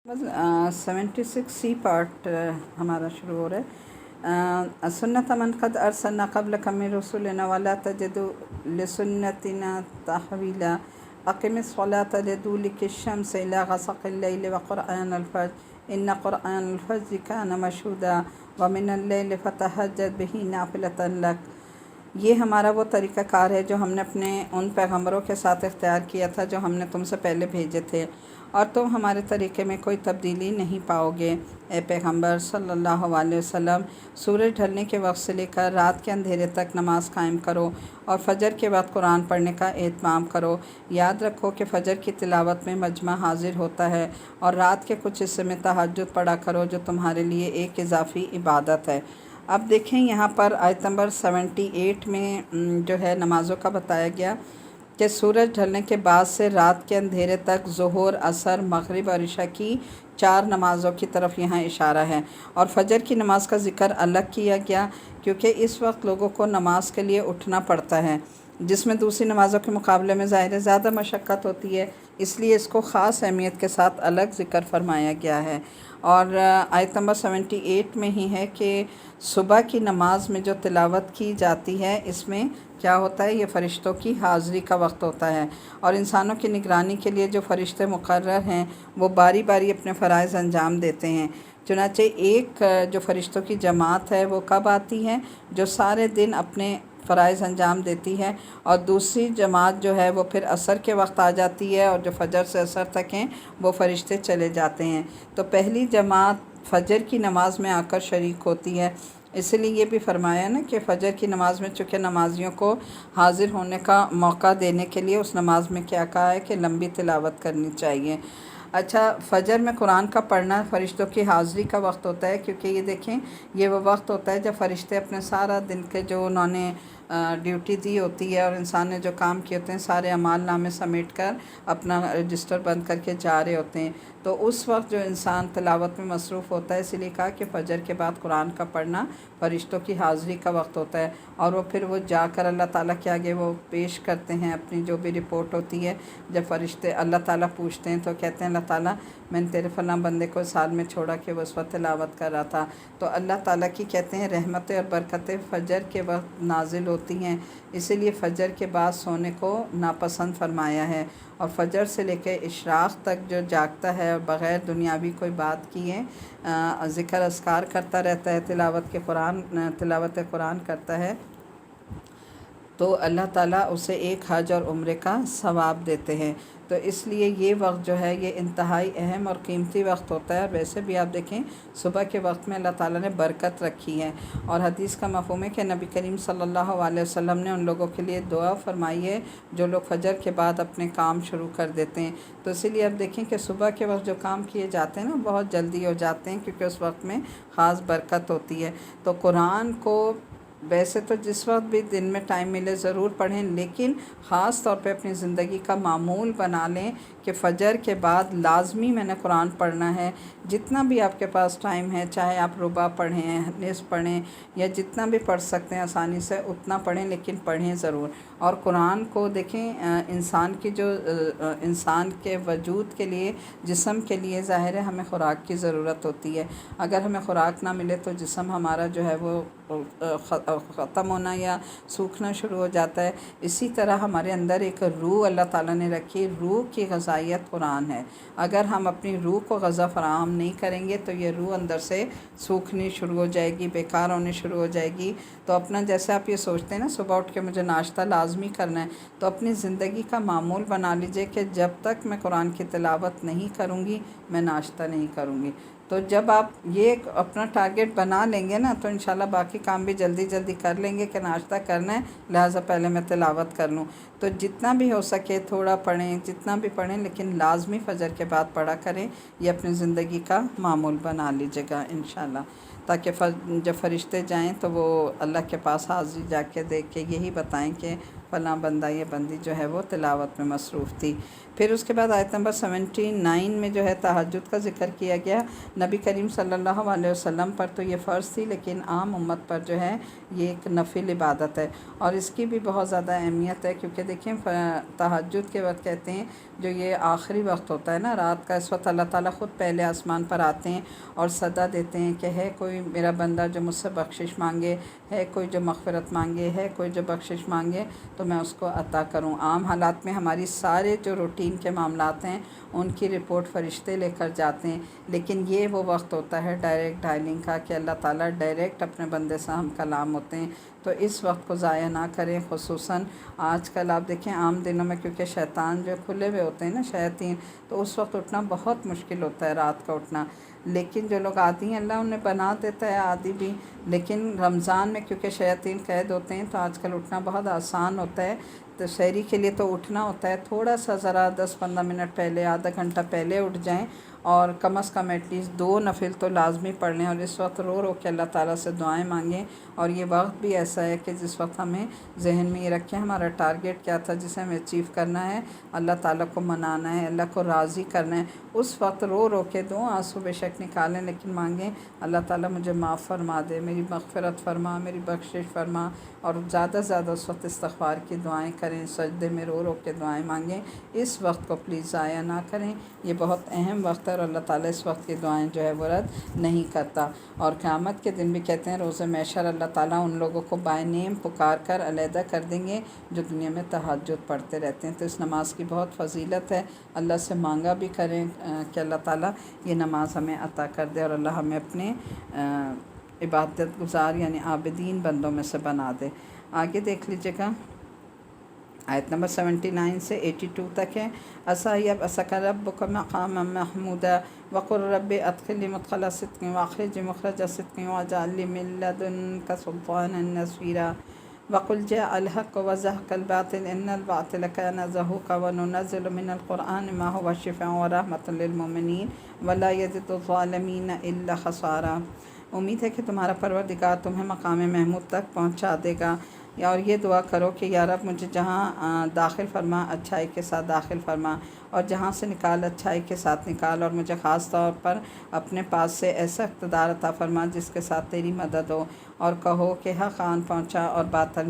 بس 76 پارٹ ہمارا شروع ہو رہا ہے۔ سنت من قد ارسلنا قبلک من رسولنا ولا تجد لسنتنا تحویلا اقم الصلاة لدلوک الشمس الى غسق اللیل وقرآن الفجر ان قرآن الفجر کان مشہودا ومن اللیل فتہجد بہ نافلۃ لک۔ یہ ہمارا وہ طریقہ کار ہے جو ہم نے اپنے ان پیغمبروں کے ساتھ اختیار کیا تھا جو ہم نے تم سے پہلے بھیجے تھے، اور تم ہمارے طریقے میں کوئی تبدیلی نہیں پاؤ گے اے پیغمبر صلی اللہ علیہ وسلم۔ سورج ڈھلنے کے وقت سے لے کر رات کے اندھیرے تک نماز قائم کرو اور فجر کے بعد قرآن پڑھنے کا اہتمام کرو۔ یاد رکھو کہ فجر کی تلاوت میں مجمع حاضر ہوتا ہے، اور رات کے کچھ حصے میں تہجد پڑھا کرو جو تمہارے لیے ایک اضافی عبادت ہے۔ اب دیکھیں یہاں پر آیت نمبر 78 میں جو ہے نمازوں کا بتایا گیا کہ سورج ڈھلنے کے بعد سے رات کے اندھیرے تک ظہر، عصر، مغرب اور عشاء کی 4 نمازوں کی طرف یہاں اشارہ ہے، اور فجر کی نماز کا ذکر الگ کیا گیا کیونکہ اس وقت لوگوں کو نماز کے لیے اٹھنا پڑتا ہے، جس میں دوسری نمازوں کے مقابلے میں ظاہر زیادہ مشقت ہوتی ہے، اس لیے اس کو خاص اہمیت کے ساتھ الگ ذکر فرمایا گیا ہے۔ اور آیت نمبر 78 میں ہی ہے کہ صبح کی نماز میں جو تلاوت کی جاتی ہے اس میں کیا ہوتا ہے، یہ فرشتوں کی حاضری کا وقت ہوتا ہے، اور انسانوں کی نگرانی کے لیے جو فرشتے مقرر ہیں وہ باری باری اپنے فرائض انجام دیتے ہیں۔ چنانچہ ایک جو فرشتوں کی جماعت ہے وہ کب آتی ہے، جو سارے دن اپنے فرائض انجام دیتی ہے، اور دوسری جماعت جو ہے وہ پھر عصر کے وقت آ جاتی ہے، اور جو فجر سے عصر تک ہیں وہ فرشتے چلے جاتے ہیں۔ تو پہلی جماعت فجر کی نماز میں آ کر شریک ہوتی ہے، اس لیے یہ بھی فرمایا نا کہ فجر کی نماز میں چونکہ نمازیوں کو حاضر ہونے کا موقع دینے کے لیے اس نماز میں کیا کہا ہے کہ لمبی تلاوت کرنی چاہیے۔ اچھا، فجر میں قرآن کا پڑھنا فرشتوں کی حاضری کا وقت ہوتا ہے، کیونکہ یہ دیکھیں یہ وہ وقت ہوتا ہے جب فرشتے اپنے سارا دن کے جو انہوں نے ڈیوٹی دی ہوتی ہے اور انسان نے جو کام کیے ہوتے ہیں سارے اعمال نامے سمیٹ کر اپنا رجسٹر بند کر کے جا رہے ہوتے ہیں، تو اس وقت جو انسان تلاوت میں مصروف ہوتا ہے، اسی لیے کہا کہ فجر کے بعد قرآن کا پڑھنا فرشتوں کی حاضری کا وقت ہوتا ہے، اور وہ پھر وہ جا کر اللہ تعالیٰ کے آگے وہ پیش کرتے ہیں اپنی جو بھی رپورٹ ہوتی ہے۔ جب فرشتے اللہ تعالیٰ پوچھتے ہیں تو کہتے ہیں اللہ تعالیٰ میں نے تیرے فلاں بندے کو سال میں چھوڑا کہ وہ اس وقت تلاوت کر رہا تھا، تو اللہ تعالیٰ کی کہتے ہیں رحمتیں اور برکتیں فجر کے وقت نازل ہوتی ہیں، اسی لیے فجر کے بعد سونے کو ناپسند فرمایا ہے، اور فجر سے لے کے اشراق تک جو جاگتا ہے اور بغیر دنیاوی کوئی بات کیے ذکر اذکار کرتا رہتا ہے، تلاوت قرآن کرتا ہے، تو اللہ تعالیٰ اسے ایک حج اور عمرے کا ثواب دیتے ہیں۔ تو اس لیے یہ وقت جو ہے یہ انتہائی اہم اور قیمتی وقت ہوتا ہے، اور ویسے بھی آپ دیکھیں صبح کے وقت میں اللہ تعالیٰ نے برکت رکھی ہے، اور حدیث کا مفہوم ہے کہ نبی کریم صلی اللہ علیہ وسلم نے ان لوگوں کے لیے دعا فرمائی ہے جو لوگ فجر کے بعد اپنے کام شروع کر دیتے ہیں۔ تو اسی لیے آپ دیکھیں کہ صبح کے وقت جو کام کیے جاتے ہیں نا بہت جلدی ہو جاتے ہیں، کیونکہ اس وقت میں خاص برکت ہوتی ہے۔ تو قرآن کو ویسے تو جس وقت بھی دن میں ٹائم ملے ضرور پڑھیں، لیکن خاص طور پہ اپنی زندگی کا معمول بنا لیں کہ فجر کے بعد لازمی میں نے قرآن پڑھنا ہے۔ جتنا بھی آپ کے پاس ٹائم ہے، چاہے آپ ربع پڑھیں، نصف پڑھیں، یا جتنا بھی پڑھ سکتے ہیں آسانی سے اتنا پڑھیں، لیکن پڑھیں ضرور۔ اور قرآن کو دیکھیں انسان کی جو انسان کے وجود کے لیے، جسم کے لیے ظاہر ہے ہمیں خوراک کی ضرورت ہوتی ہے، اگر ہمیں خوراک نہ ملے تو جسم ہمارا جو ہے وہ ختم ہونا یا سوکھنا شروع ہو جاتا ہے۔ اسی طرح ہمارے اندر ایک روح اللہ تعالیٰ نے رکھی، روح کی غذائیت قرآن ہے، اگر ہم اپنی روح کو غذا فراہم نہیں کریں گے تو یہ روح اندر سے سوکھنی شروع ہو جائے گی، بیکار ہونی شروع ہو جائے گی۔ تو اپنا جیسے آپ یہ سوچتے ہیں نا صبح اٹھ کے مجھے ناشتہ لازمی کرنا ہے، تو اپنی زندگی کا معمول بنا لیجئے کہ جب تک میں قرآن کی تلاوت نہیں کروں گی میں ناشتہ نہیں کروں گی۔ تو جب آپ یہ اپنا ٹارگٹ بنا لیں گے نا تو انشاءاللہ باقی کام بھی جلدی جلدی کر لیں گے کہ ناشتہ کرنا ہے لہٰذا پہلے میں تلاوت کر لوں۔ تو جتنا بھی ہو سکے تھوڑا پڑھیں، جتنا بھی پڑھیں، لیکن لازمی فجر کے بعد پڑھا کریں، یہ اپنی زندگی کا معمول بنا لیجیے گا انشاءاللہ، تاکہ جب فرشتے جائیں تو وہ اللہ کے پاس حاضری جا کے دیکھ کے یہی بتائیں کہ فلاں بندہ یہ بندی جو ہے وہ تلاوت میں مصروف تھی۔ پھر اس کے بعد آیت نمبر 79 میں جو ہے تہجد کا ذکر کیا گیا۔ نبی کریم صلی اللہ علیہ وسلم پر تو یہ فرض تھی، لیکن عام امت پر جو ہے یہ ایک نفل عبادت ہے، اور اس کی بھی بہت زیادہ اہمیت ہے، کیونکہ دیکھیں تہجد کے وقت کہتے ہیں جو یہ آخری وقت ہوتا ہے نا رات کا، اس وقت اللہ تعالیٰ خود پہلے آسمان پر آتے ہیں اور صدا دیتے ہیں کہ ہے کوئی میرا بندہ جو مجھ سے بخشش مانگے، ہے کوئی جو مغفرت مانگے، ہے کوئی جو بخشش مانگے تو میں اس کو عطا کروں۔ عام حالات میں ہماری سارے جو روٹین کے معاملات ہیں ان کی رپورٹ فرشتے لے کر جاتے ہیں، لیکن یہ وہ وقت ہوتا ہے ڈائریکٹ ڈائلنگ کا کہ اللہ تعالیٰ ڈائریکٹ اپنے بندے سے ہم کلام ہوتے ہیں۔ تو اس وقت کو ضائع نہ کریں، خصوصاً آج کل آپ دیکھیں عام دنوں میں کیونکہ شیطان جو کھلے ہوئے ہوتے ہیں نا شیاطین، تو اس وقت اٹھنا بہت مشکل ہوتا ہے رات کا اٹھنا۔ لیکن جو لوگ عادی ہیں اللہ انہیں بنا دیتا ہے عادی بھی، لیکن رمضان میں کیونکہ شیاطین قید ہوتے ہیں تو آج کل اٹھنا بہت آسان ہوتا ہے۔ تو سحری کے لیے تو اٹھنا ہوتا ہے، تھوڑا سا ذرا 10-15 منٹ پہلے، آدھا گھنٹہ پہلے اٹھ جائیں اور کم از کم ایٹ لیسٹ 2 نفل تو لازمی پڑھ لیں، اور اس وقت رو رو کے اللہ تعالیٰ سے دعائیں مانگیں۔ اور یہ وقت بھی ایسا ہے کہ جس وقت ہمیں ذہن میں یہ رکھیں ہمارا ٹارگیٹ کیا تھا جسے ہمیں اچیو کرنا ہے، اللہ تعالیٰ کو منانا ہے، اللہ کو راضی کرنا ہے، اس وقت رو رو کے 2 آنسو بے شک نکالیں لیکن مانگیں اللہ تعالیٰ مجھے معاف فرما دے، میری مغفرت فرما، میری بخشش فرما، اور زیادہ سے زیادہ اس وقت استغفار کی دعائیں کریں، سجدے میں رو رو کے دعائیں مانگیں۔ اس وقت کو پلیز ضائع نہ کریں، یہ بہت اہم وقت ہے اور اللہ تعالیٰ اس وقت کی دعائیں جو ہے وہ رد نہیں کرتا۔ اور قیامت کے دن بھی کہتے ہیں روز محشر اللہ تعالیٰ ان لوگوں کو بائے نیم پکار کر علیحدہ کر دیں گے جو دنیا میں تہجد پڑھتے رہتے ہیں۔ تو اس نماز کی بہت فضیلت ہے، اللہ سے مانگا بھی کریں کہ اللہ تعالیٰ یہ نماز ہمیں عطا کر دے اور اللہ ہمیں اپنے عبادت گزار یعنی عابدین بندوں میں سے بنا دے۔ آگے دیکھ لیجیے گا، آیت نمبر 79 سے 82 تک ہے۔ اصحیب اسک ربک مقام محمودا وقل رب ادخلنی مدخل صدق واخرجنی مخرج صدق واجعل لی من لدنک سلطانا نصیرا وقل جاء الحق وزهق الباطل ان الباطل كان زهوقا وننزل من القرآن ما هو شفاء ورحمة للمؤمنین ولا يزد الظالمین الا خسارا۔ امید ہے کہ تمہارا پروردگار تمہیں مقام محمود تک پہنچا دے گا، اور یہ دعا کرو کہ یا رب مجھے جہاں داخل فرما اچھائی کے ساتھ داخل فرما، اور جہاں سے نکال اچھائی کے ساتھ نکال، اور مجھے خاص طور پر اپنے پاس سے ایسا اقتدار عطا فرما جس کے ساتھ تیری مدد ہو، اور کہو کہ حق آن پہنچا اور باطل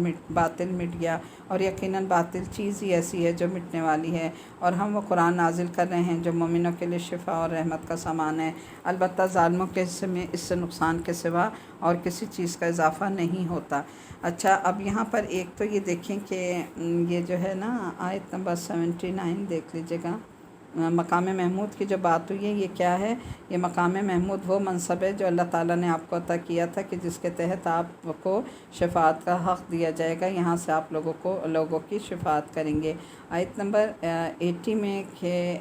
مٹ گیا، اور یقیناً باطل چیز ہی ایسی ہے جو مٹنے والی ہے، اور ہم وہ قرآن نازل کر رہے ہیں جو مومنوں کے لیے شفا اور رحمت کا سامان ہے، البتہ ظالموں کے حصے میں اس سے نقصان کے سوا اور کسی چیز کا اضافہ نہیں ہوتا۔ اچھا، اب یہاں پر ایک تو یہ دیکھیں کہ یہ جو ہے نا آیت نمبر 79 دیکھ لیجیے گا، مقام محمود کی جو بات ہوئی ہے یہ کیا ہے؟ یہ مقام محمود وہ منصب ہے جو اللہ تعالیٰ نے آپ کو عطا کیا تھا کہ جس کے تحت آپ کو شفاعت کا حق دیا جائے گا، یہاں سے آپ لوگوں کی شفاعت کریں گے۔ آیت نمبر 80 میں کہ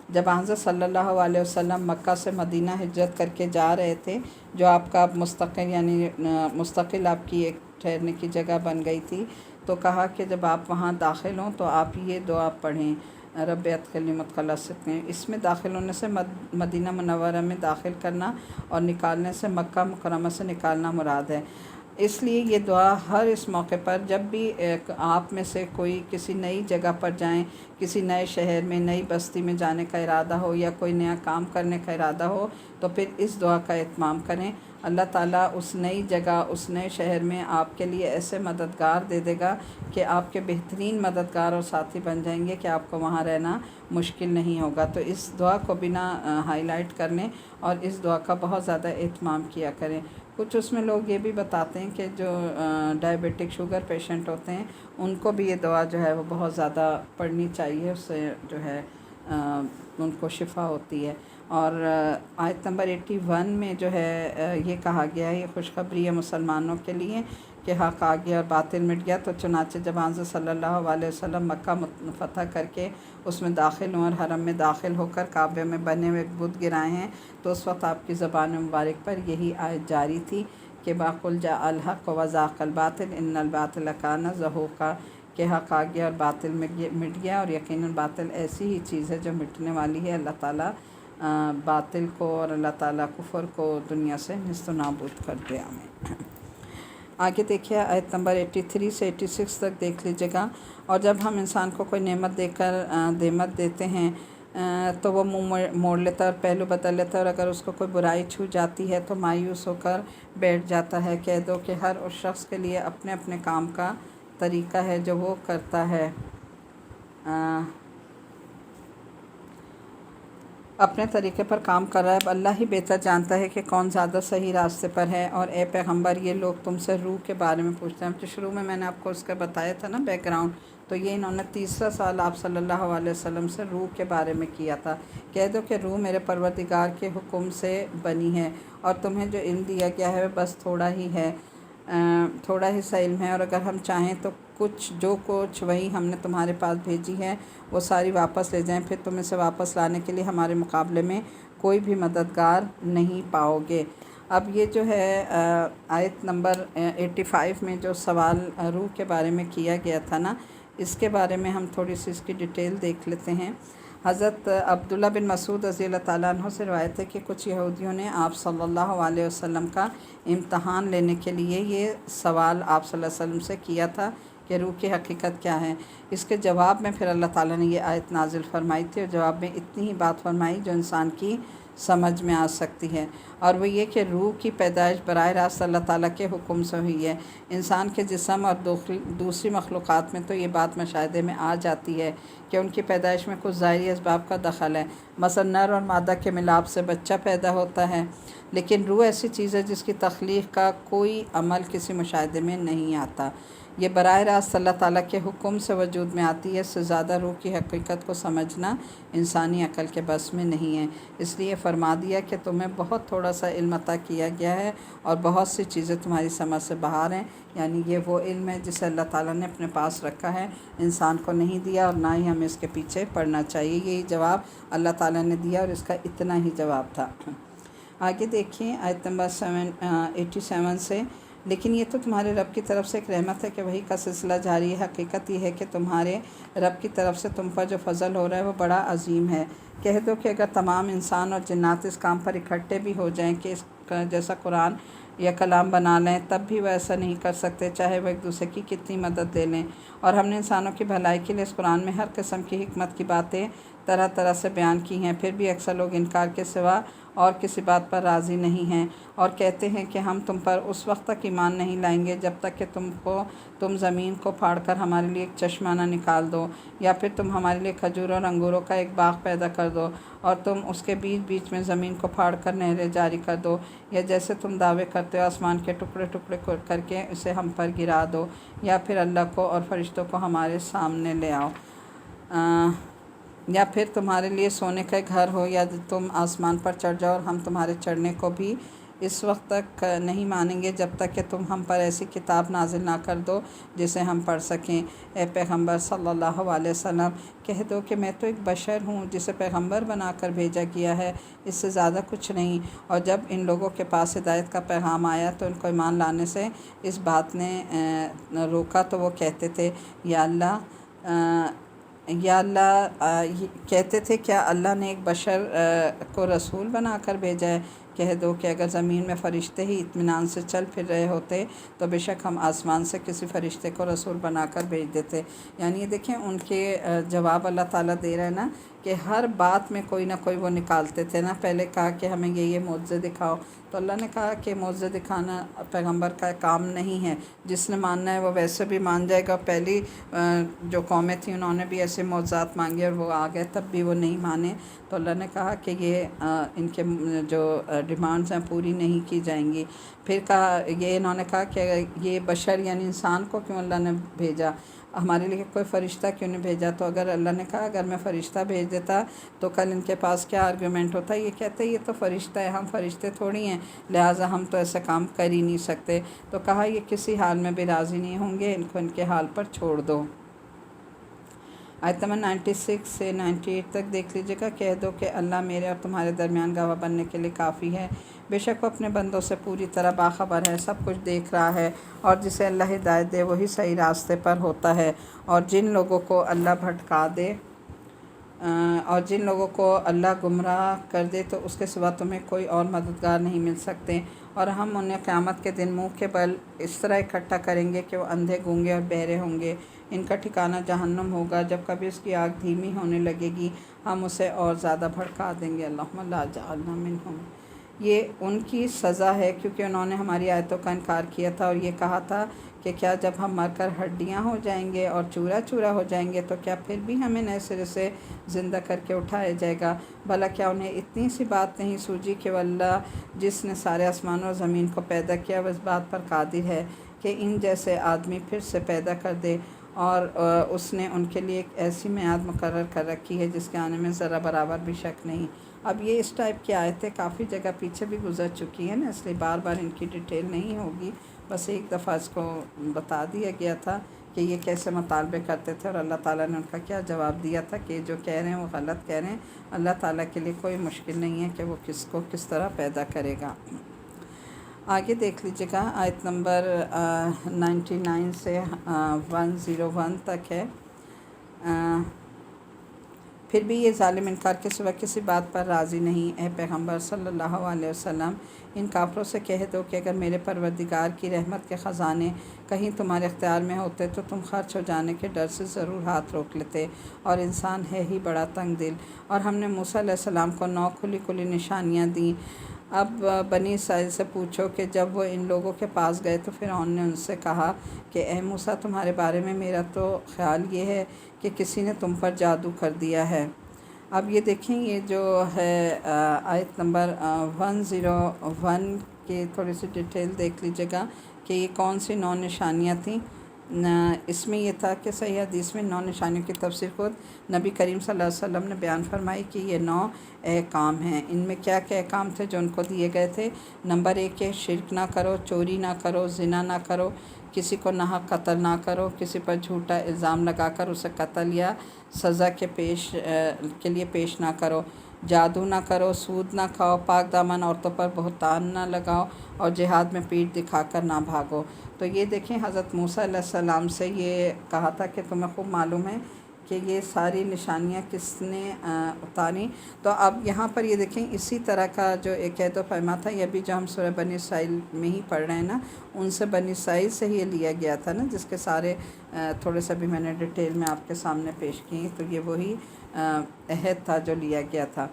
جب حضرت صلی اللہ علیہ وسلم مکہ سے مدینہ ہجرت کر کے جا رہے تھے، جو آپ کا مستقل یعنی مستقل آپ کی ایک ٹھہرنے کی جگہ بن گئی تھی، تو کہا کہ جب آپ وہاں داخل ہوں تو آپ یہ دعا پڑھیں، رب ادخلنی مدخل صدق۔ اس میں داخل ہونے سے مدینہ منورہ میں داخل کرنا اور نکالنے سے مکہ مکرمہ سے نکالنا مراد ہے۔ اس لیے یہ دعا ہر اس موقع پر جب بھی آپ میں سے کوئی کسی نئی جگہ پر جائیں، کسی نئے شہر میں نئی بستی میں جانے کا ارادہ ہو یا کوئی نیا کام کرنے کا ارادہ ہو تو پھر اس دعا کا اہتمام کریں۔ اللہ تعالیٰ اس نئی جگہ اس نئے شہر میں آپ کے لیے ایسے مددگار دے دے گا کہ آپ کے بہترین مددگار اور ساتھی بن جائیں گے کہ آپ کو وہاں رہنا مشکل نہیں ہوگا۔ تو اس دعا کو بنا ہائی لائٹ کرنے اور اس دعا کا بہت زیادہ اہتمام کیا کریں۔ کچھ اس میں لوگ یہ بھی بتاتے ہیں کہ جو ڈائبیٹک شوگر پیشنٹ ہوتے ہیں ان کو بھی یہ دعا جو ہے وہ بہت زیادہ پڑھنی چاہیے، اس سے جو ہے ان کو شفا ہوتی ہے۔ اور آیت نمبر 81 میں جو ہے یہ کہا گیا ہے، یہ خوشخبری ہے مسلمانوں کے لیے کہ حق آ گیا اور باطل مٹ گیا۔ تو چنانچہ جب حضرت صلی اللہ علیہ وسلم مکہ فتح کر کے اس میں داخل ہوں اور حرم میں داخل ہو کر کعبے میں بنے ہوئے بت گرائے ہیں، تو اس وقت آپ کی زبان مبارک پر یہی آیت جاری تھی کہ باقل جاء الحق وزاق الباطل ان الباطل کان زہوقا، کہ حق آ گیا اور باطل مٹ گیا، اور یقیناً باطل ایسی ہی چیز ہے جو مٹنے والی ہے۔ اللہ تعالیٰ باطل کو اور اللہ تعالیٰ کفر کو دنیا سے نیست و نابود کر دے، آمین۔ آگے دیکھیے آیت نمبر 83 سے 86 تک دیکھ لیجیے گا۔ اور جب ہم انسان کو کوئی نعمت دے کر نعمت دیتے ہیں تو وہ منہ موڑ لیتا ہے اور پہلو بدل لیتا ہے، اور اگر اس کو کوئی برائی چھو جاتی ہے تو مایوس ہو کر بیٹھ جاتا ہے۔ کہہ دو کہ ہر اس شخص کے لیے اپنے اپنے کام کا طریقہ ہے جو وہ کرتا ہے، اپنے طریقے پر کام کر رہا ہے، اب اللہ ہی بہتر جانتا ہے کہ کون زیادہ صحیح راستے پر ہے۔ اور اے پیغمبر، یہ لوگ تم سے روح کے بارے میں پوچھتے ہیں۔ تو شروع میں نے آپ کو اس کا بتایا تھا نا بیک گراؤنڈ، تو یہ انہوں نے تیسرا سوال آپ صلی اللہ علیہ وسلم سے روح کے بارے میں کیا تھا۔ کہہ دو کہ روح میرے پروردگار کے حکم سے بنی ہے، اور تمہیں جو علم دیا گیا ہے بس تھوڑا ہی ہے، تھوڑا ہی سا علم ہے، اور اگر ہم چاہیں تو جو کچھ وہی ہم نے تمہارے پاس بھیجی ہے وہ ساری واپس لے جائیں، پھر تم اسے واپس لانے کے لیے ہمارے مقابلے میں کوئی بھی مددگار نہیں پاؤ گے۔ اب یہ جو ہے آیت نمبر 85 میں جو سوال روح کے بارے میں کیا گیا تھا نا، اس کے بارے میں ہم تھوڑی سی اس کی ڈیٹیل دیکھ لیتے ہیں۔ حضرت عبداللہ بن مسعود رضی اللہ تعالیٰ عنہ سے روایت ہے کہ کچھ یہودیوں نے آپ صلی اللہ علیہ وسلم کا امتحان لینے کے لیے یہ سوال آپ صلی اللہ علیہ وسلم سے کیا تھا کہ روح کی حقیقت کیا ہے۔ اس کے جواب میں پھر اللہ تعالیٰ نے یہ آیت نازل فرمائی تھی، اور جواب میں اتنی ہی بات فرمائی جو انسان کی سمجھ میں آ سکتی ہے، اور وہ یہ کہ روح کی پیدائش براہ راست اللہ تعالیٰ کے حکم سے ہوئی ہے۔ انسان کے جسم اور دوسری مخلوقات میں تو یہ بات مشاہدے میں آ جاتی ہے کہ ان کی پیدائش میں کچھ ظاہری اسباب کا دخل ہے، مثلا نر اور مادہ کے ملاپ سے بچہ پیدا ہوتا ہے، لیکن روح ایسی چیز ہے جس کی تخلیق کا کوئی عمل کسی مشاہدے میں نہیں آتا، یہ براہ راست اللہ تعالیٰ کے حکم سے وجود میں آتی ہے۔ اس سے زیادہ روح کی حقیقت کو سمجھنا انسانی عقل کے بس میں نہیں ہے، اس لیے فرما دیا کہ تمہیں بہت تھوڑا سا علم عطا کیا گیا ہے، اور بہت سی چیزیں تمہاری سمجھ سے باہر ہیں، یعنی یہ وہ علم ہے جسے اللہ تعالیٰ نے اپنے پاس رکھا ہے، انسان کو نہیں دیا، اور نہ ہی ہمیں اس کے پیچھے پڑنا چاہیے۔ یہی جواب اللہ تعالیٰ نے دیا، اور اس کا اتنا ہی جواب تھا۔ آگے دیکھیں آیت نمبر 87 سے، لیکن یہ تو تمہارے رب کی طرف سے ایک رحمت ہے کہ وہی کا سلسلہ جاری ہے، حقیقت یہ ہے کہ تمہارے رب کی طرف سے تم پر جو فضل ہو رہا ہے وہ بڑا عظیم ہے۔ کہہ دو کہ اگر تمام انسان اور جنات اس کام پر اکٹھے بھی ہو جائیں کہ اس جیسا قرآن یا کلام بنا لیں، تب بھی وہ ایسا نہیں کر سکتے، چاہے وہ ایک دوسرے کی کتنی مدد لے لیں۔ اور ہم نے انسانوں کی بھلائی کے لیے اس قرآن میں ہر قسم کی حکمت کی باتیں طرح طرح سے بیان کی ہیں، پھر بھی اکثر لوگ انکار کے سوا اور کسی بات پر راضی نہیں ہیں، اور کہتے ہیں کہ ہم تم پر اس وقت تک ایمان نہیں لائیں گے جب تک کہ تم زمین کو پھاڑ کر ہمارے لیے ایک چشمہ نہ نکال دو، یا پھر تم ہمارے لیے کھجور اور انگوروں کا ایک باغ پیدا کر دو، اور تم اس کے بیچ بیچ میں زمین کو پھاڑ کر نہریں جاری کر دو، یا جیسے تم دعوے کرتے ہو آسمان کے ٹکڑے ٹکڑے کر کے اسے ہم پر گرا دو، یا پھر اللہ کو اور فرشتوں کو ہمارے سامنے لے آؤ، یا پھر تمہارے لیے سونے کا گھر ہو، یا تم آسمان پر چڑھ جاؤ، اور ہم تمہارے چڑھنے کو بھی اس وقت تک نہیں مانیں گے جب تک کہ تم ہم پر ایسی کتاب نازل نہ کر دو جسے ہم پڑھ سکیں۔ اے پیغمبر صلی اللہ علیہ وسلم، کہہ دو کہ میں تو ایک بشر ہوں جسے پیغمبر بنا کر بھیجا گیا ہے، اس سے زیادہ کچھ نہیں۔ اور جب ان لوگوں کے پاس ہدایت کا پیغام آیا تو ان کو ایمان لانے سے اس بات نے روکا، تو وہ کہتے تھے یا اللہ کہتے تھے کیا اللہ نے ایک بشر کو رسول بنا کر بھیجا ہے؟ کہہ دو کہ اگر زمین میں فرشتے ہی اطمینان سے چل پھر رہے ہوتے تو بے شک ہم آسمان سے کسی فرشتے کو رسول بنا کر بھیج دیتے۔ یعنی یہ دیکھیں ان کے جواب اللہ تعالیٰ دے رہے ہیں نا، کہ ہر بات میں کوئی نہ کوئی وہ نکالتے تھے نا۔ پہلے کہا کہ ہمیں یہ معجزے دکھاؤ، تو اللہ نے کہا کہ معجزے دکھانا پیغمبر کا کام نہیں ہے، جس نے ماننا ہے وہ ویسے بھی مان جائے گا۔ پہلی جو قومیں تھیں انہوں نے بھی ایسے معجزات مانگے اور وہ آ گئے، تب بھی وہ نہیں مانے، تو اللہ نے کہا کہ یہ ان کے جو ڈیمانڈز ہیں پوری نہیں کی جائیں گی۔ پھر کہا یہ انہوں نے کہا کہ یہ بشر یعنی انسان کو کیوں اللہ نے بھیجا، ہمارے لیے کوئی فرشتہ کیوں نہیں بھیجا؟ تو اگر اللہ نے کہا اگر میں فرشتہ بھیج دیتا تو کل ان کے پاس کیا آرگومنٹ ہوتا؟ یہ کہتے یہ تو فرشتہ ہے، ہم فرشتے تھوڑی ہیں، لہٰذا ہم تو ایسا کام کر ہی نہیں سکتے۔ تو کہا یہ کسی حال میں بھی راضی نہیں ہوں گے، ان کو ان کے حال پر چھوڑ دو۔ آیت نمبر 96 سے 98 تک دیکھ لیجیے گا۔ کہہ دو کہ اللہ میرے اور تمہارے درمیان گواہ بننے کے لیے کافی ہے، بے شک وہ اپنے بندوں سے پوری طرح باخبر ہے، سب کچھ دیکھ رہا ہے، اور جسے اللہ ہدایت دے وہی صحیح راستے پر ہوتا ہے، اور جن لوگوں کو اللہ بھٹکا دے اور جن لوگوں کو اللہ گمراہ کر دے تو اس کے سوا تمہیں کوئی اور مددگار نہیں مل سکتے۔ اور ہم انہیں قیامت کے دن منہ کے بل اس طرح اکٹھا کریں گے کہ وہ اندھے گونگے اور بہرے ہوں گے، ان کا ٹھکانہ جہنم ہوگا، جب کبھی اس کی آگ دھیمی ہونے لگے گی ہم اسے اور زیادہ بھڑکا دیں گے۔ اللہم لا جعلنا منہم۔ یہ ان کی سزا ہے، کیونکہ انہوں نے ہماری آیتوں کا انکار کیا تھا اور یہ کہا تھا کہ کیا جب ہم مر کر ہڈیاں ہو جائیں گے اور چورا چورا ہو جائیں گے تو کیا پھر بھی ہمیں نئے سرے سے زندہ کر کے اٹھایا جائے گا؟ بھلا کیا انہیں اتنی سی بات نہیں سوجی کہ وہ اللہ جس نے سارے آسمانوں اور زمین کو پیدا کیا وہ اس بات پر قادر ہے کہ ان جیسے آدمی پھر سے پیدا کر دے، اور اس نے ان کے لیے ایک ایسی میعاد مقرر کر رکھی ہے جس کے آنے میں ذرا برابر بھی شک نہیں۔ اب یہ اس ٹائپ کی آیتیں کافی جگہ پیچھے بھی گزر چکی ہیں نا، اس لیے بار بار ان کی ڈیٹیل نہیں ہوگی، بس ایک دفعہ اس کو بتا دیا گیا تھا کہ یہ کیسے مطالبے کرتے تھے اور اللہ تعالیٰ نے ان کا کیا جواب دیا تھا کہ جو کہہ رہے ہیں وہ غلط کہہ رہے ہیں، اللہ تعالیٰ کے لیے کوئی مشکل نہیں ہے کہ وہ کس کو کس طرح پیدا کرے گا۔ آگے دیکھ لیجیے گا، آیت نمبر 99 سے 101 تک ہے۔ پھر بھی یہ ظالم انکار کے سوا کسی بات پر راضی نہیں، اے پیغمبر صلی اللہ علیہ وسلم ان کافروں سے کہہ دو کہ اگر میرے پروردگار کی رحمت کے خزانے کہیں تمہارے اختیار میں ہوتے تو تم خرچ ہو جانے کے ڈر سے ضرور ہاتھ روک لیتے، اور انسان ہے ہی بڑا تنگ دل۔ اور ہم نے موسیٰ علیہ السلام کو 9 کھلی کھلی نشانیاں دیں۔ اب بنی اسرائیل سے پوچھو کہ جب وہ ان لوگوں کے پاس گئے تو فرعون نے ان سے کہا کہ اے موسیٰ تمہارے بارے میں میرا تو خیال یہ ہے کہ کسی نے تم پر جادو کر دیا ہے۔ اب یہ دیکھیں، یہ جو ہے آیت نمبر 101 کی تھوڑی سی ڈیٹیل دیکھ لیجیے گا کہ یہ کون سی 9 نشانیاں تھیں۔ اس میں یہ تھا کہ صحیح حدیث میں 9 نشانیوں کی تفسیر خود نبی کریم صلی اللہ علیہ وسلم نے بیان فرمائی کہ یہ 9 احکام ہیں۔ ان میں کیا کیا احکام تھے جو ان کو دیے گئے تھے؟ نمبر 1 کہ شرک نہ کرو، چوری نہ کرو، زنا نہ کرو، کسی کو ناحق قتل نہ کرو، کسی پر جھوٹا الزام لگا کر اسے قتل یا سزا کے لیے پیش نہ کرو، جادو نہ کرو، سود نہ کھاؤ، پاک دامن عورتوں پر بہتان نہ لگاؤ، اور جہاد میں پیٹھ دکھا کر نہ بھاگو۔ تو یہ دیکھیں، حضرت موسیٰ علیہ السلام سے یہ کہا تھا کہ تمہیں خوب معلوم ہے کہ یہ ساری نشانیاں کس نے اتاری۔ تو اب یہاں پر یہ دیکھیں، اسی طرح کا جو ایک عہد و پیما تھا، یہ بھی جو ہم سورہ بنی اسرائیل میں ہی پڑھ رہے ہیں نا، ان سے بنی اسرائیل سے ہی یہ لیا گیا تھا نا، جس کے سارے تھوڑے سا بھی میں نے ڈیٹیل میں آپ کے سامنے پیش کی، تو یہ وہی عہد تھا جو لیا گیا تھا۔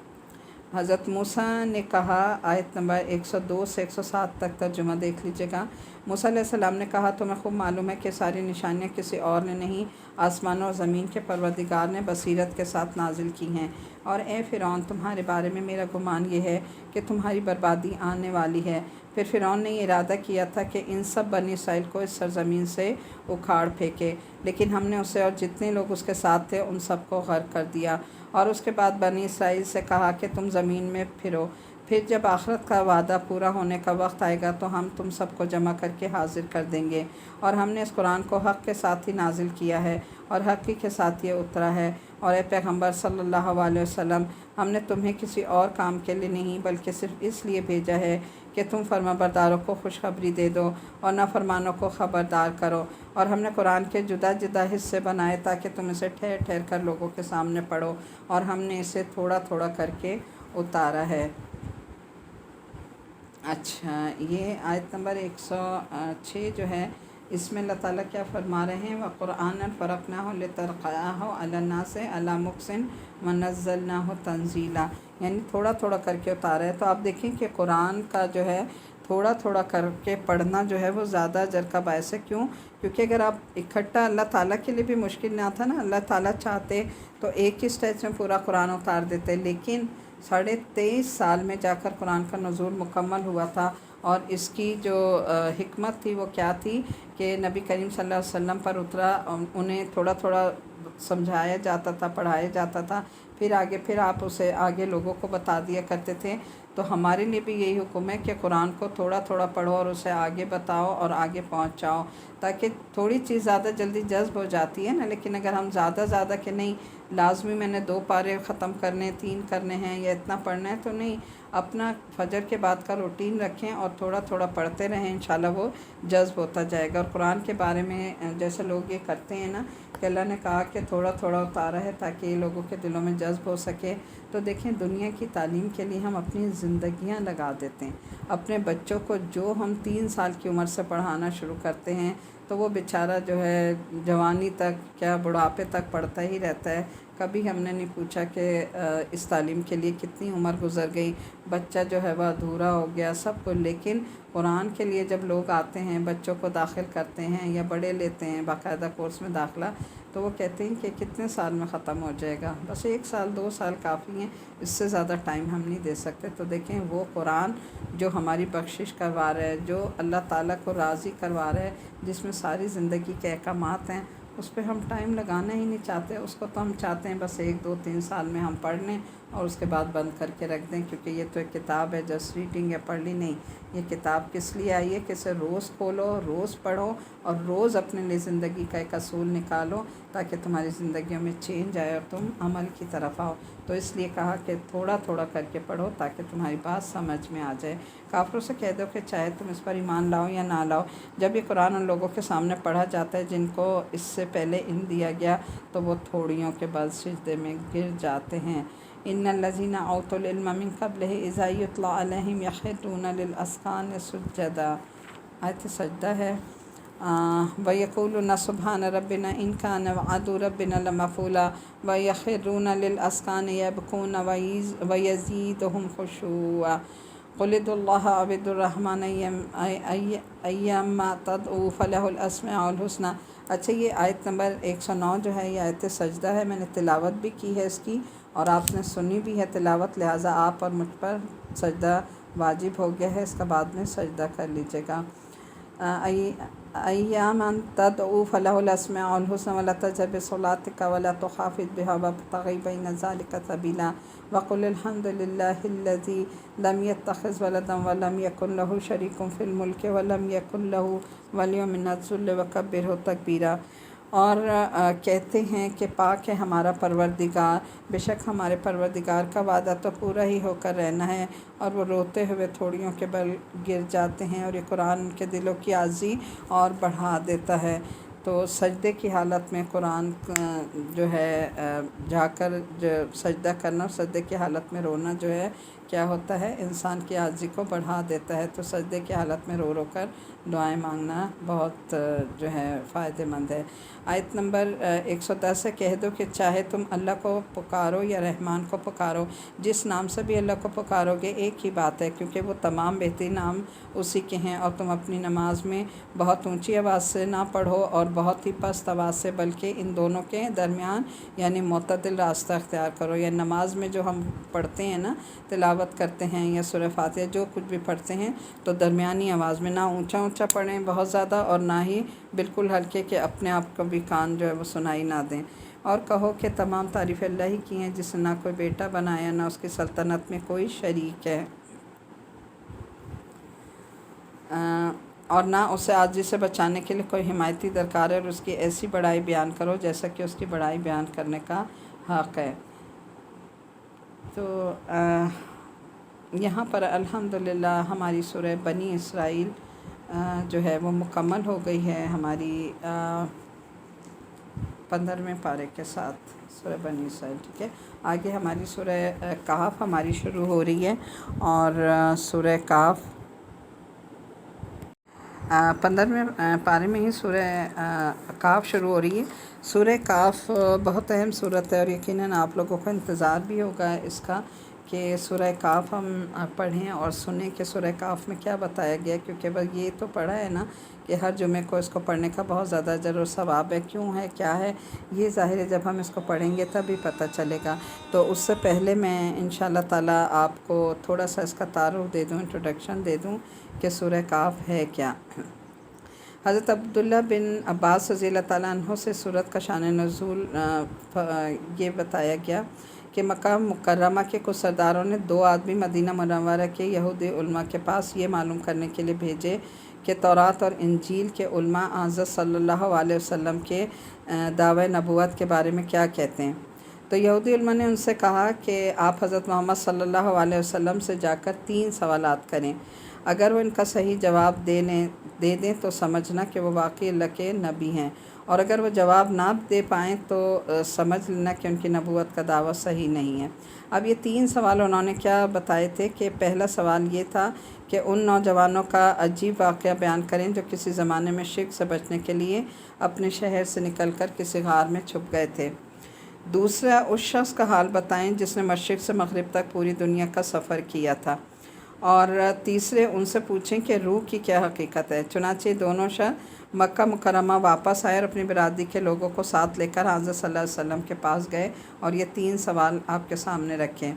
حضرت موسیٰ نے کہا، آیت نمبر 102 سے 107 تک ترجمہ دیکھ لیجیے گا۔ موسیٰ علیہ السلام نے کہا تمہیں خوب معلوم ہے کہ ساری نشانیاں کسی اور نے نہیں، آسمانوں اور زمین کے پروردگار نے بصیرت کے ساتھ نازل کی ہیں۔ اور اے فرعون تمہارے بارے میں میرا گمان یہ ہے کہ تمہاری بربادی آنے والی ہے۔ پھر فرعون نے یہ ارادہ کیا تھا کہ ان سب بنی اسرائیل کو اس سرزمین سے اکھاڑ پھینکے، لیکن ہم نے اسے اور جتنے لوگ اس کے ساتھ تھے ان سب کو غرق کر دیا۔ اور اس کے بعد بنی اسرائیل سے کہا کہ تم زمین میں پھرو، پھر جب آخرت کا وعدہ پورا ہونے کا وقت آئے گا تو ہم تم سب کو جمع کر کے حاضر کر دیں گے۔ اور ہم نے اس قرآن کو حق کے ساتھ ہی نازل کیا ہے اور حق ہی کے ساتھ یہ اترا ہے۔ اور اے پیغمبر صلی اللہ علیہ وسلم ہم نے تمہیں کسی اور کام کے لیے نہیں بلکہ صرف اس لیے بھیجا ہے کہ تم فرمانبرداروں کو خوشخبری دے دو اور نافرمانوں کو خبردار کرو۔ اور ہم نے قرآن کے جدا جدا حصے بنائے تاکہ تم اسے ٹھہر ٹھہر کر لوگوں کے سامنے پڑھو، اور ہم نے اسے تھوڑا تھوڑا کر کے اتارا ہے۔ اچھا، یہ آیت نمبر 106 جو ہے، اس میں اللہ تعالیٰ کیا فرما رہے ہیں؟ وَقُرْآنًا فَرَقْنَاهُ لِتَرْقَاهُ عَلَى النَّاسِ عَلَى مُقْسٍ وَنَزَّلْنَاهُ تَنزِيلًا، یعنی تھوڑا تھوڑا کر کے اتارا ہے۔ تو آپ دیکھیں کہ قرآن کا جو ہے تھوڑا تھوڑا کر کے پڑھنا جو ہے وہ زیادہ اجر کا باعث ہے۔ کیوں؟ کیونکہ اگر آپ اکٹھا، اللہ تعالیٰ کے لیے بھی مشکل نہ تھا نا، اللہ تعالیٰ چاہتے تو ایک ہی اسٹیج میں پورا قرآن اتار دیتے، لیکن 23.5 سال میں جا کر قرآن کا نزول مکمل ہوا تھا۔ اور اس کی جو حکمت تھی وہ کیا تھی کہ نبی کریم صلی اللہ علیہ وسلم پر اترا، انہیں تھوڑا تھوڑا سمجھایا جاتا تھا، پڑھایا جاتا تھا، پھر آپ اسے آگے لوگوں کو بتا دیا کرتے تھے۔ تو ہمارے لیے بھی یہی حکم ہے کہ قرآن کو تھوڑا تھوڑا پڑھو اور اسے آگے بتاؤ اور آگے پہنچاؤ، تاکہ تھوڑی چیز زیادہ جلدی جذب ہو جاتی ہے نا۔ لیکن اگر ہم زیادہ کہ نہیں لازمی میں نے 2 پارے ختم کرنے، 3 کرنے ہیں یا اتنا پڑھنا ہے، تو نہیں، اپنا فجر کے بعد کا روٹین رکھیں اور تھوڑا تھوڑا پڑھتے رہیں، انشاءاللہ وہ جذب ہوتا جائے گا۔ اور قرآن کے بارے میں جیسے لوگ یہ کرتے ہیں نا کہ اللہ نے کہا کہ تھوڑا تھوڑا اتارا ہے تاکہ یہ لوگوں کے دلوں میں جذب ہو سکے، تو دیکھیں دنیا کی تعلیم کے لیے ہم اپنی زندگیاں لگا دیتے ہیں۔ اپنے بچوں کو جو ہم 3 سال کی عمر سے پڑھانا شروع کرتے ہیں تو وہ بیچارہ جو ہے جوانی تک، کیا بڑھاپے تک پڑھتا ہی رہتا ہے، کبھی ہم نے نہیں پوچھا کہ اس تعلیم کے لیے کتنی عمر گزر گئی، بچہ جو ہے وہ ادھورا ہو گیا، سب کو. لیکن قرآن کے لیے جب لوگ آتے ہیں، بچوں کو داخل کرتے ہیں یا بڑے لیتے ہیں باقاعدہ کورس میں داخلہ، تو وہ کہتے ہیں کہ کتنے سال میں ختم ہو جائے گا. بس 1 سال 2 سال کافی ہیں، اس سے زیادہ ٹائم ہم نہیں دے سکتے. تو دیکھیں وہ قرآن جو ہماری بخشش کروا رہا ہے، جو اللہ تعالیٰ کو راضی کروا رہا ہے، جس میں ساری زندگی کے احکامات ہیں، اس پہ ہم ٹائم لگانا ہی نہیں چاہتے. اس کو تو ہم چاہتے ہیں بس 1 2 3 سال میں ہم پڑھ لیں اور اس کے بعد بند کر کے رکھ دیں، کیونکہ یہ تو ایک کتاب ہے، جسٹ ریڈنگ ہے، پڑھ لی نہیں. یہ کتاب کس لیے آئی ہے کہ اسے روز کھولو، روز پڑھو اور روز اپنے لیے زندگی کا ایک اصول نکالو، تاکہ تمہاری زندگیوں میں چینج آئے اور تم عمل کی طرف آؤ. تو اس لیے کہا کہ تھوڑا تھوڑا کر کے پڑھو تاکہ تمہاری بات سمجھ میں آ جائے. کافروں سے کہہ دو کہ چاہے تم اس پر ایمان لاؤ یا نہ لاؤ، جب یہ قرآن ان لوگوں کے سامنے پڑھا جاتا ہے جن کو اس سے پہلے علم دیا گیا، تو وہ تھوڑیوں کے بعد سجدے میں گر جاتے ہیں. ان الذین اوتوا العلم من قبلہ اذا یتلی علیہم یخرون للاذقان سجدا. آیت سجدہ ہے. وَيَقُولُونَ سُبْحَانَ رَبِّنَا إِنْ كَانَ وَعْدُ رَبِّنَا لَمَفْعُولًا وَيَخِرُّونَ لِلْأَذْقَانِ يَبْكُونَ وَيَزِيدُهُمْ خُشُوعًا. قُلِ ادْعُوا اللَّهَ أَوِ ادْعُوا الرَّحْمَنَ أَيَّمَّا تَدْعُوا فَلَهُ الْأَسْمَاءُ الْحُسْنَى. اچھا، یہ آیت نمبر 109 جو ہے یہ آیت سجدہ ہے. میں نے تلاوت بھی کی ہے اس کی اور آپ نے سنی بھی ہے تلاوت، لہٰذا آپ اور مجھ پر سجدہ واجب ہو گیا ہے. اس کا بعد میں سجدہ کر لیجیے گا. ایامن تدعو فلہ الاسماء الحسنى ولا تجهر بصلاتك ولا تخافت بها وابتغ بين ذلك سبيلا وقل الحمد لله الذي لم يتخذ ولدا ولم يكن له شريك في الملك ولم يكن له ولي من الذل وكبره تكبيرا. اور کہتے ہیں کہ پاک ہے ہمارا پروردگار، بے شک ہمارے پروردگار کا وعدہ تو پورا ہی ہو کر رہنا ہے. اور وہ روتے ہوئے تھوڑیوں کے بل گر جاتے ہیں، اور یہ قرآن ان کے دلوں کی عاجزی اور بڑھا دیتا ہے. تو سجدے کی حالت میں قرآن جو ہے جا کر جو سجدہ کرنا، سجدے کی حالت میں رونا جو ہے کیا ہوتا ہے، انسان کی عاجزی کو بڑھا دیتا ہے. تو سجدے کی حالت میں رو رو کر دعائیں مانگنا بہت جو ہے فائدہ مند ہے. آیت نمبر 110 سے کہہ دو کہ چاہے تم اللہ کو پکارو یا رحمان کو پکارو، جس نام سے بھی اللہ کو پکارو گے ایک ہی بات ہے، کیونکہ وہ تمام بہترین نام اسی کے ہیں. اور تم اپنی نماز میں بہت اونچی آواز سے نہ پڑھو اور بہت ہی پست آواز سے، بلکہ ان دونوں کے درمیان یعنی معتدل راستہ اختیار کرو. یا نماز میں جو ہم پڑھتے ہیں نا، تلاوت کرتے ہیں یا سورہ فاتحہ جو کچھ بھی پڑھتے ہیں، تو درمیانی آواز میں، نہ اونچا اونچا پڑھیں بہت زیادہ اور نہ ہی بالکل ہلکے کہ اپنے آپ کو بھی کان جو ہے وہ سنائی نہ دیں. اور کہو کہ تمام تعریف اللہ ہی کی ہیں، جس نے نہ کوئی بیٹا بنایا نہ اس کی سلطنت میں کوئی شریک ہے، اور نہ اسے عاجزی سے بچانے کے لیے کوئی حمایتی درکار ہے. اور اس کی ایسی بڑائی بیان کرو جیسا کہ اس کی بڑائی بیان کرنے کا حق ہے. تو یہاں پر الحمدللہ ہماری سورہ بنی اسرائیل جو ہے وہ مکمل ہو گئی ہے ہماری 15ویں پارے کے ساتھ، سورہ بنی اسرائیل. ٹھیک ہے، آگے ہماری سورہ کہف ہماری شروع ہو رہی ہے. اور سورہ کہف 15ویں پارے میں ہی سورہ کہف شروع ہو رہی ہے. سورہ کہف بہت اہم صورت ہے، اور یقیناً آپ لوگوں کو انتظار بھی ہوگا اس کا کہ سورہ کہف ہم پڑھیں اور سنیں کہ سورہ کہف میں کیا بتایا گیا. کیونکہ بس یہ تو پڑھا ہے نا کہ ہر جمعے کو اس کو پڑھنے کا بہت زیادہ اجر و ثواب ہے. کیوں ہے، کیا ہے، یہ ظاہر ہے جب ہم اس کو پڑھیں گے تب ہی پتہ چلے گا. تو اس سے پہلے میں انشاءاللہ تعالیٰ آپ کو تھوڑا سا اس کا تعارف دے دوں، انٹروڈکشن دے دوں کہ سورہ کہف ہے کیا. حضرت عبداللہ بن عباس رضی اللہ تعالیٰ عنہ سے سورت کا شان نزول یہ بتایا گیا کہ مکہ مکرمہ کے کچھ سرداروں نے 2 آدمی مدینہ منورہ کے یہودی علماء کے پاس یہ معلوم کرنے کے لیے بھیجے کہ تورات اور انجیل کے علماء حضرت صلی اللہ علیہ وسلم کے دعوی نبوت کے بارے میں کیا کہتے ہیں. تو یہودی علماء نے ان سے کہا کہ آپ حضرت محمد صلی اللہ علیہ وسلم سے جا کر 3 سوالات کریں. اگر وہ ان کا صحیح جواب دے دیں تو سمجھنا کہ وہ واقعی اللہ کے نبی ہیں، اور اگر وہ جواب نہ دے پائیں تو سمجھ لینا کہ ان کی نبوت کا دعویٰ صحیح نہیں ہے. اب یہ 3 سوال انہوں نے کیا بتائے تھے کہ پہلا سوال یہ تھا کہ ان نوجوانوں کا عجیب واقعہ بیان کریں جو کسی زمانے میں شرک سے بچنے کے لیے اپنے شہر سے نکل کر کسی غار میں چھپ گئے تھے. دوسرا اس شخص کا حال بتائیں جس نے مشرق سے مغرب تک پوری دنیا کا سفر کیا تھا، اور تیسرے ان سے پوچھیں کہ روح کی کیا حقیقت ہے۔ چنانچہ دونوں شخص مکہ مکرمہ واپس آئے اور اپنی برادری کے لوگوں کو ساتھ لے کر حضرت صلی اللہ علیہ وسلم کے پاس گئے اور یہ 3 سوال آپ کے سامنے رکھیں۔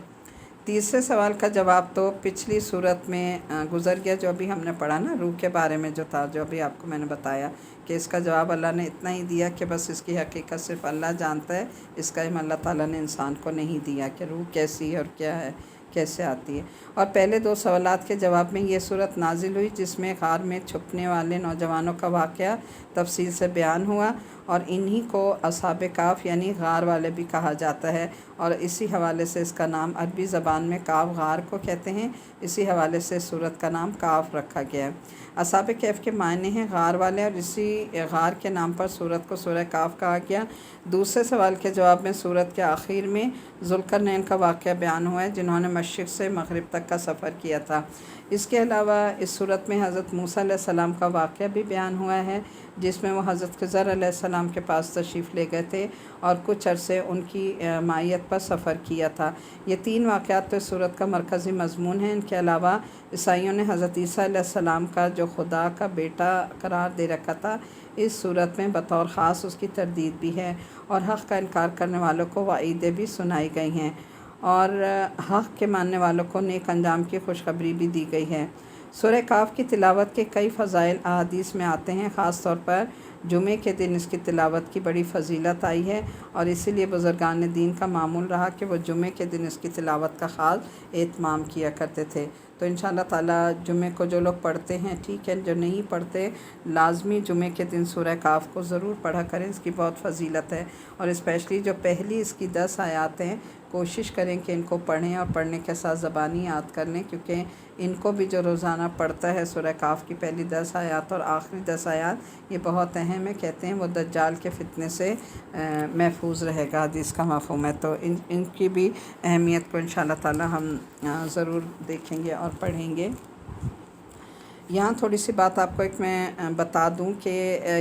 تیسرے سوال کا جواب تو پچھلی صورت میں گزر گیا، جو ابھی ہم نے پڑھا نا، روح کے بارے میں جو تھا، جو ابھی آپ کو میں نے بتایا کہ اس کا جواب اللہ نے اتنا ہی دیا کہ بس اس کی حقیقت صرف اللہ جانتا ہے، اس کا علم اللہ تعالیٰ نے انسان کو نہیں دیا کہ روح کیسی ہے اور کیا ہے، کیسے آتی ہے۔ اور پہلے 2 سوالات کے جواب میں یہ صورت نازل ہوئی جس میں غار میں چھپنے والے نوجوانوں کا واقعہ تفصیل سے بیان ہوا، اور انہی کو اصحاب کہف یعنی غار والے بھی کہا جاتا ہے، اور اسی حوالے سے اس کا نام عربی زبان میں کاف غار کو کہتے ہیں، اسی حوالے سے سورت کا نام کاف رکھا گیا ہے۔ اصحاب کہف کے معنی ہیں غار والے، اور اسی غار کے نام پر سورت کو سورہ کاف کہا گیا۔ دوسرے سوال کے جواب میں سورت کے آخر میں ذوالقرنین کا واقعہ بیان ہوا ہے، جنہوں نے مشرق سے مغرب تک کا سفر کیا تھا۔ اس کے علاوہ اس صورت میں حضرت موسیٰ علیہ السلام کا واقعہ بھی بیان ہوا ہے، جس میں وہ حضرت خضر علیہ السلام کے پاس تشریف لے گئے تھے اور کچھ عرصے ان کی معیت پر سفر کیا تھا۔ یہ 3 واقعات تو اس صورت کا مرکزی مضمون ہیں۔ ان کے علاوہ عیسائیوں نے حضرت عیسیٰ علیہ السلام کا جو خدا کا بیٹا قرار دے رکھا تھا، اس صورت میں بطور خاص اس کی تردید بھی ہے، اور حق کا انکار کرنے والوں کو وعیدیں بھی سنائی گئی ہیں، اور حق کے ماننے والوں کو نیک انجام کی خوشخبری بھی دی گئی ہے۔ سورہ کاف کی تلاوت کے کئی فضائل احادیث میں آتے ہیں، خاص طور پر جمعے کے دن اس کی تلاوت کی بڑی فضیلت آئی ہے، اور اسی لیے بزرگان دین کا معمول رہا کہ وہ جمعے کے دن اس کی تلاوت کا خاص اہتمام کیا کرتے تھے۔ تو انشاءاللہ تعالیٰ جمعے کو جو لوگ پڑھتے ہیں ٹھیک ہے، جو نہیں پڑھتے لازمی جمعے کے دن سورہ کاف کو ضرور پڑھا کریں، اس کی بہت فضیلت ہے، اور اسپیشلی جو پہلی اس کی 10 آیات ہیں کوشش کریں کہ ان کو پڑھیں، اور پڑھنے کے ساتھ زبانی یاد کر لیں، کیونکہ ان کو بھی جو روزانہ پڑھتا ہے سورہ کاف کی پہلی 10 آیات اور آخری 10 آیات، یہ بہت اہم ہے۔ کہتے ہیں وہ دجال کے فتنے سے محفوظ رہے گا، حدیث کا مفہوم ہے۔ تو ان کی بھی اہمیت کو انشاءاللہ تعالی ہم ضرور دیکھیں گے اور پڑھیں گے۔ یہاں تھوڑی سی بات آپ کو ایک میں بتا دوں کہ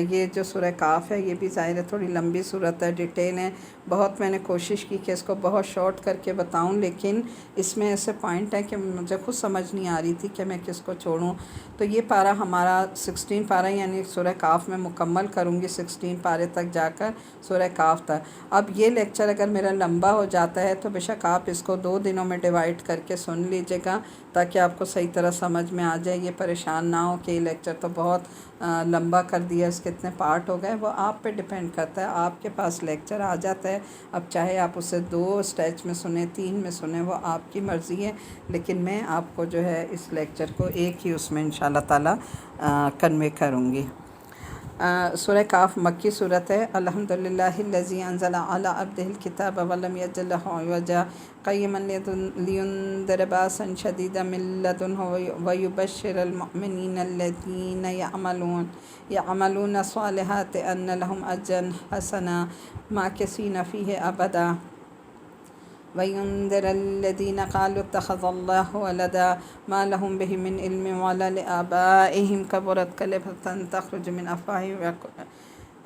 یہ جو سورہ کاف ہے یہ بھی ظاہر ہے تھوڑی لمبی صورت ہے، ڈیٹیل ہے، بہت میں نے کوشش کی کہ اس کو بہت شارٹ کر کے بتاؤں، لیکن اس میں ایسے پوائنٹ ہیں کہ مجھے خود سمجھ نہیں آ رہی تھی کہ میں کس کو چھوڑوں۔ تو یہ پارہ ہمارا 16 پارہ یعنی سورہ کاف میں مکمل کروں گی 16 پارے تک جا کر سورہ کاف تک۔ اب یہ لیکچر اگر میرا لمبا ہو جاتا ہے تو بے شک آپ اس کو 2 دنوں میں ڈیوائڈ کر کے سن لیجیے گا، تاکہ آپ کو صحیح طرح سمجھ میں آ جائے، یہ پریشان نہ ہو کہ یہ لیکچر تو بہت لمبا کر دیا، اس کے اتنے پارٹ ہو گئے۔ وہ آپ پہ ڈیپینڈ کرتا ہے، آپ کے پاس لیکچر آ جاتا ہے، اب چاہے آپ اسے 2 اسٹیج میں سنیں، 3 میں سنیں، وہ آپ کی مرضی ہے، لیکن میں آپ کو جو ہے اس لیکچر کو ایک ہی اس میں انشاءاللہ تعالی کنوے کروں گی۔ سورہ کاف مکی صورت ہے۔ الحمدللہ الذی انزل علی عبدہ الکتاب ولم یجعل لہ عوجا قیما لینذر باسا شدیدا من لدنہ ویبشر المؤمنین الذین یعملون الصالحات ان لہم اجرا حسنا ماکثین فیہ ابدا وَيُنذِرَ الَّذِينَ قَالُوا اتَّخَذَ اللَّهُ وَلَدًا مَا لَهُم بِهِ مِنْ عِلْمٍ وَلَا لِآبَائِهِمْ كَبُرَتْ كَلِمَةً تَخْرُجُ مِنْ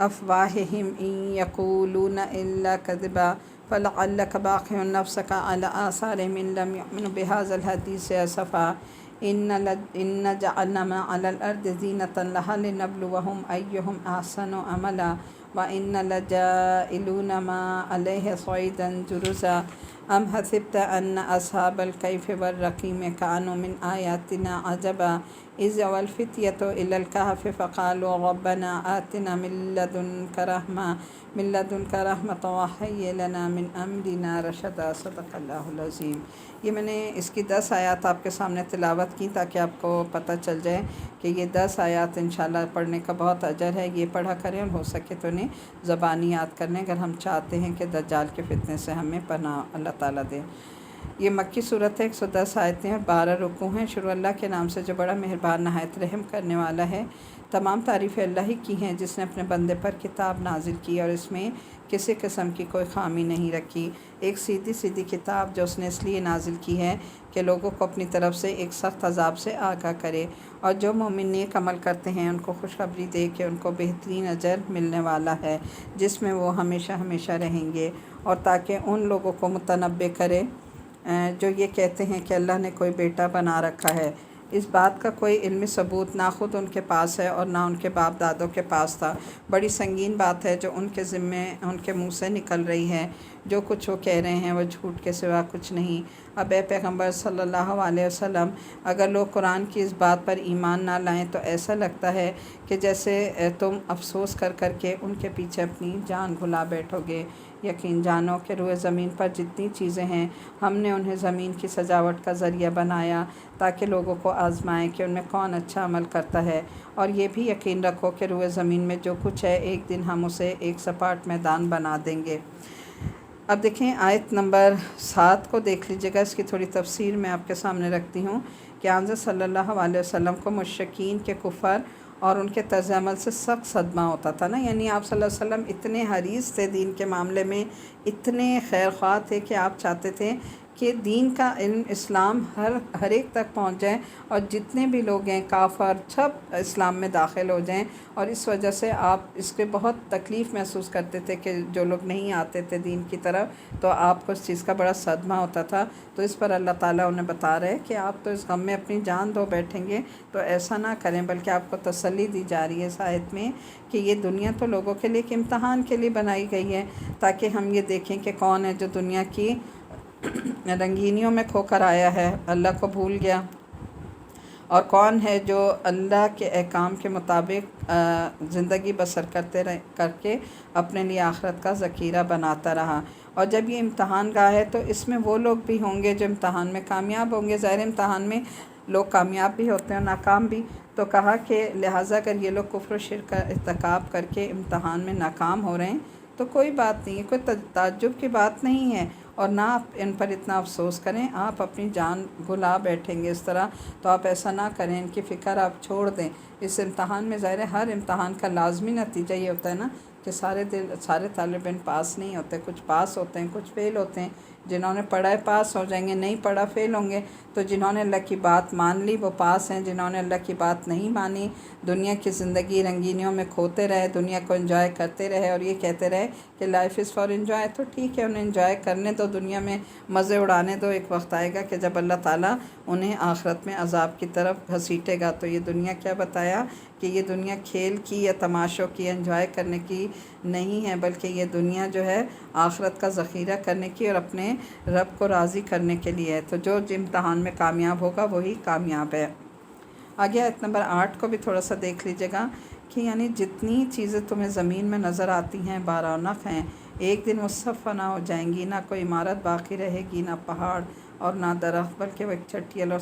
أَفْوَاهِهِمْ إِنْ يَقُولُونَ إِلَّا كَذِبًا فَلَعَلَّكَ بَاخِعٌ نَفْسَكَ عَلَىٰ آثَارِهِمْ إِن لَّمْ يُؤْمِنُوا بِهَٰذَا الْحَدِيثِ أَسَفًا إِنَّا جَعَلْنَا مَا عَلَى الْأَرْضِ زِينَةً لَّهَا لِنَبْلُوَهُمْ أَيُّهُمْ أَحْسَنُ عَمَلًا وَإِنَّا لَجَاعِلُونَ مَا عَلَيْهَا صَعِيدًا جُرُزًا ام حسبت ان اصحاب الکہف والرقیم كانوا من آیاتنا عجبا اذ اوى الفتية الى الكهف فقالوا ربنا آتنا من لدنك رحمة وهيئ لنا من امرنا رشدا۔ صدق اللہ العظیم۔ یہ میں نے اس کی 10 آیات آپ کے سامنے تلاوت کی تاکہ آپ کو پتہ چل جائے کہ یہ 10 آیات انشاءاللہ پڑھنے کا بہت اجر ہے، یہ پڑھا کریں اور ہو سکے تو انہیں زبانی یاد کر لیں اگر ہم چاہتے ہیں کہ دجال کے فتنے سے ہمیں پناہ اللہ تعالیٰ دے۔ یہ مکی صورت ہے، 110 آیتیں اور 12 رکوع ہیں۔ شروع اللہ کے نام سے جو بڑا مہربان نہایت رحم کرنے والا ہے۔ تمام تعریفیں اللہ ہی کی ہیں جس نے اپنے بندے پر کتاب نازل کی اور اس میں کسی قسم کی کوئی خامی نہیں رکھی۔ ایک سیدھی کتاب جو اس نے اس لیے نازل کی ہے کہ کہ لوگوں کو اپنی طرف سے ایک سخت عذاب سے آگاہ کرے، اور جو مومن نیک عمل کرتے ہیں ان کو خوشخبری دے کہ ان کو بہترین اجر ملنے والا ہے جس میں وہ ہمیشہ ہمیشہ رہیں گے، اور تاکہ ان لوگوں کو متنبہ کرے جو یہ کہتے ہیں کہ اللہ نے کوئی بیٹا بنا رکھا ہے۔ اس بات کا کوئی علمی ثبوت نہ خود ان کے پاس ہے اور نہ ان کے باپ دادوں کے پاس تھا۔ بڑی سنگین بات ہے جو ان کے ذمے ان کے منہ سے نکل رہی ہے۔ جو کچھ وہ کہہ رہے ہیں وہ جھوٹ کے سوا کچھ نہیں۔ اب اے پیغمبر صلی اللہ علیہ وسلم، اگر لوگ قرآن کی اس بات پر ایمان نہ لائیں تو ایسا لگتا ہے کہ جیسے تم افسوس کر کر کے ان کے پیچھے اپنی جان گھلا بیٹھو گے۔ یقین جانو کہ روئے زمین پر جتنی چیزیں ہیں ہم نے انہیں زمین کی سجاوٹ کا ذریعہ بنایا تاکہ لوگوں کو آزمائیں کہ ان میں کون اچھا عمل کرتا ہے، اور یہ بھی یقین رکھو کہ روئے زمین میں جو کچھ ہے ایک دن ہم اسے ایک سپاٹ میدان بنا دیں گے۔ اب دیکھیں آیت نمبر 7 کو دیکھ لیجیے گا، اس کی تھوڑی تفسیر میں آپ کے سامنے رکھتی ہوں کہ حضرت صلی اللہ علیہ وسلم کو مشرکین کے کفر اور ان کے طرز عمل سے سخت صدمہ ہوتا تھا نا، یعنی آپ صلی اللہ علیہ وسلم اتنے حریص تھے دین کے معاملے میں، اتنے خیر خواہ تھے کہ آپ چاہتے تھے کہ دین کا علم اسلام ہر ایک تک پہنچ جائے، اور جتنے بھی لوگ ہیں کافر سب اسلام میں داخل ہو جائیں، اور اس وجہ سے آپ اس کے بہت تکلیف محسوس کرتے تھے کہ جو لوگ نہیں آتے تھے دین کی طرف، تو آپ کو اس چیز کا بڑا صدمہ ہوتا تھا۔ تو اس پر اللہ تعالیٰ انہیں بتا رہے کہ آپ تو اس غم میں اپنی جان دو بیٹھیں گے، تو ایسا نہ کریں، بلکہ آپ کو تسلی دی جا رہی ہے اس آیت میں کہ یہ دنیا تو لوگوں کے لیے ایک امتحان کے لیے بنائی گئی ہے، تاکہ ہم یہ دیکھیں کہ کون ہے جو دنیا کی رنگینیوں میں کھو کر آیا ہے، اللہ کو بھول گیا، اور کون ہے جو اللہ کے احکام کے مطابق زندگی بسر کر کے اپنے لیے آخرت کا ذخیرہ بناتا رہا۔ اور جب یہ امتحان گاہ ہے تو اس میں وہ لوگ بھی ہوں گے جو امتحان میں کامیاب ہوں گے۔ ظاہر امتحان میں لوگ کامیاب بھی ہوتے ہیں اور ناکام بھی، تو کہا کہ لہٰذا اگر یہ لوگ کفر و شرک کا ارتکاب کر کے امتحان میں ناکام ہو رہے ہیں تو کوئی بات نہیں ہے، کوئی تعجب کی بات نہیں ہے، اور نہ آپ ان پر اتنا افسوس کریں، آپ اپنی جان گھلا بیٹھیں گے اس طرح، تو آپ ایسا نہ کریں، ان کی فکر آپ چھوڑ دیں۔ اس امتحان میں ظاہر ہے ہر امتحان کا لازمی نتیجہ یہ ہوتا ہے نا کہ سارے طالب علم پاس نہیں ہوتے، کچھ پاس ہوتے ہیں، کچھ فیل ہوتے ہیں۔ جنہوں نے پڑھا ہے پاس ہو جائیں گے، نہیں پڑھا فیل ہوں گے۔ تو جنہوں نے اللہ کی بات مان لی وہ پاس ہیں، جنہوں نے اللہ کی بات نہیں مانی، دنیا کی زندگی رنگینیوں میں کھوتے رہے، دنیا کو انجوائے کرتے رہے اور یہ کہتے رہے کہ لائف از فار انجوائے، تو ٹھیک ہے، انہیں انجوائے کرنے دو، دنیا میں مزے اڑانے دو۔ ایک وقت آئے گا کہ جب اللہ تعالیٰ انہیں آخرت میں عذاب کی طرف گھسیٹے گا۔ تو یہ دنیا کیا بتایا کہ یہ دنیا کھیل کی یا تماشوں کی، انجوائے کرنے کی نہیں ہے، بلکہ یہ دنیا جو ہے آخرت کا ذخیرہ کرنے کی اور اپنے رب کو راضی کرنے کے لیے ہے۔ تو جو امتحان میں کامیاب ہوگا وہی کامیاب ہے۔ آگے آیت نمبر 8 کو بھی تھوڑا سا دیکھ لیجیے گا کہ یعنی جتنی چیزیں تمہیں زمین میں نظر آتی ہیں بارونق ہیں، ایک دن وہ سب فنا ہو جائیں گی، نہ کوئی عمارت باقی رہے گی، نہ پہاڑ اور نہ درخت، بلکہ وہ ایک چٹیل اور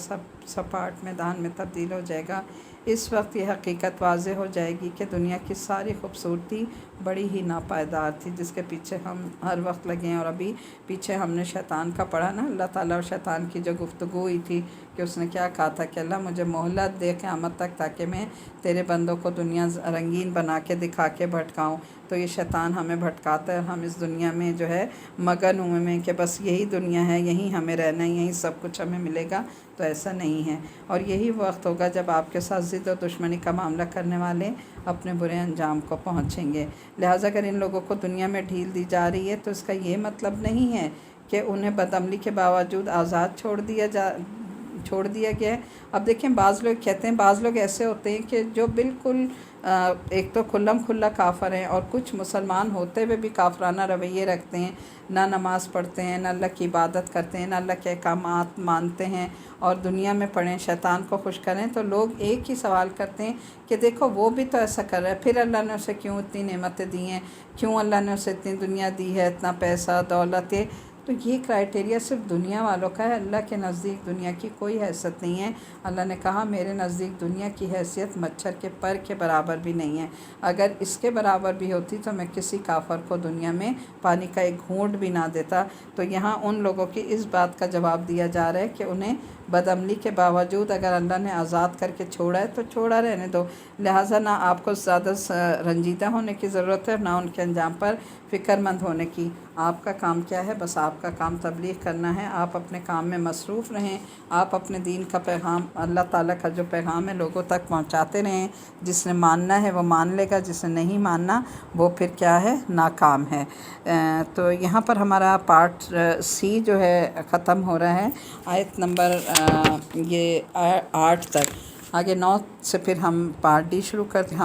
سپاٹ میدان میں تبدیل ہو جائے گا۔ اس وقت یہ حقیقت واضح ہو جائے گی کہ دنیا کی ساری خوبصورتی بڑی ہی ناپائیدار تھی، جس کے پیچھے ہم ہر وقت لگے ہیں۔ اور ابھی پیچھے ہم نے شیطان کا پڑھا نا، اللہ تعالیٰ اور شیطان کی جو گفتگو ہوئی تھی کہ اس نے کیا کہا تھا کہ اللہ مجھے مہلت دے قیامت تک تاکہ میں تیرے بندوں کو دنیا رنگین بنا کے دکھا کے بھٹکاؤں۔ تو یہ شیطان ہمیں بھٹکاتا ہے، ہم اس دنیا میں جو ہے مگن ہوئے میں کہ بس یہی دنیا ہے، یہیں ہمیں رہنا ہے، یہیں سب کچھ ہمیں ملے گا، تو ایسا نہیں ہے۔ اور یہی وقت ہوگا جب آپ کے ساتھ ضد و دشمنی کا معاملہ کرنے والے اپنے برے انجام کو پہنچیں گے۔ لہٰذا اگر ان لوگوں کو دنیا میں ڈھیل دی جا رہی ہے تو اس کا یہ مطلب نہیں ہے کہ انہیں بدعملی کے باوجود آزاد چھوڑ دیا گیا ہے۔ اب دیکھیں بعض لوگ کہتے ہیں، بعض لوگ ایسے ہوتے ہیں کہ جو بالکل ایک تو کھلم کھلا کافر ہیں، اور کچھ مسلمان ہوتے ہوئے بھی کافرانہ رویے رکھتے ہیں، نہ نماز پڑھتے ہیں، نہ اللہ کی عبادت کرتے ہیں، نہ اللہ کے احکامات مانتے ہیں، اور دنیا میں پڑھیں شیطان کو خوش کریں۔ تو لوگ ایک ہی سوال کرتے ہیں کہ دیکھو وہ بھی تو ایسا کر رہا ہے، پھر اللہ نے اسے کیوں اتنی نعمتیں دی ہیں، کیوں اللہ نے اسے اتنی دنیا دی ہے، اتنا پیسہ دولت ہے۔ تو یہ کرائٹیریا صرف دنیا والوں کا ہے، اللہ کے نزدیک دنیا کی کوئی حیثیت نہیں ہے۔ اللہ نے کہا میرے نزدیک دنیا کی حیثیت مچھر کے پر کے برابر بھی نہیں ہے، اگر اس کے برابر بھی ہوتی تو میں کسی کافر کو دنیا میں پانی کا ایک گھونٹ بھی نہ دیتا۔ تو یہاں ان لوگوں کی اس بات کا جواب دیا جا رہا ہے کہ انہیں بدعملی کے باوجود اگر اللہ نے آزاد کر کے چھوڑا ہے تو چھوڑا رہنے دو، لہٰذا نہ آپ کو زیادہ رنجیدہ ہونے کی ضرورت ہے، نہ ان کے انجام پر فکر مند ہونے کی۔ آپ کا کام کیا ہے؟ بس آپ کا کام تبلیغ کرنا ہے، آپ اپنے کام میں مصروف رہیں، آپ اپنے دین کا پیغام، اللہ تعالیٰ کا جو پیغام ہے لوگوں تک پہنچاتے رہیں۔ جس نے ماننا ہے وہ مان لے گا، جس نے نہیں ماننا وہ پھر کیا ہے؟ ناکام ہے۔ تو یہاں پر ہمارا پارٹ سی جو ہے ختم ہو رہا ہے، آیت نمبر یہ 8 تک۔ آگے 9 سے پھر ہم پارٹ ڈی شروع کرتے